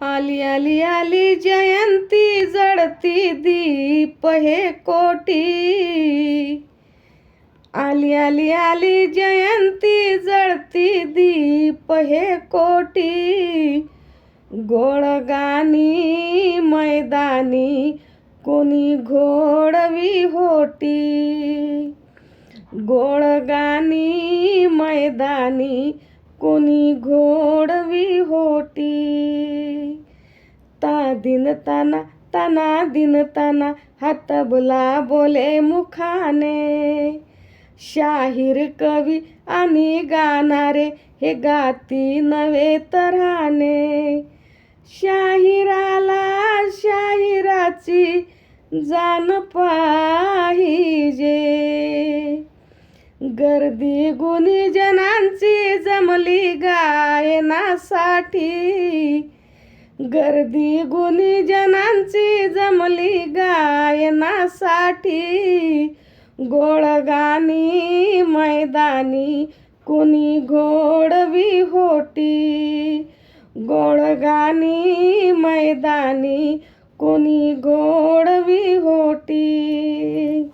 आली आली आली जयंती जळती दीप हे कोटी। आली आली आली जयंती जळती दीप हे कोटी। गोळगानी मैदानी कोणी घोडवी होटी। गोळगानी मैदानी कोणी घोडवी होटी। ता दिन ताना ताना दिन ताना हा तबला बोले मुखाने। शाहीर कवी आणि गाणारे हे गाती नवे तऱ्हाने। शाहिराला शाहिराची जाण पाहिजे। गर्दी गुणीजनांची जमली गायनासाठी। गर्दी गुणीजनांची जमली गायनासाठी। गोळगानी मैदानी कुणी घोडवी होटी। गोळगानी मैदानी कुणी घोडवी होटी।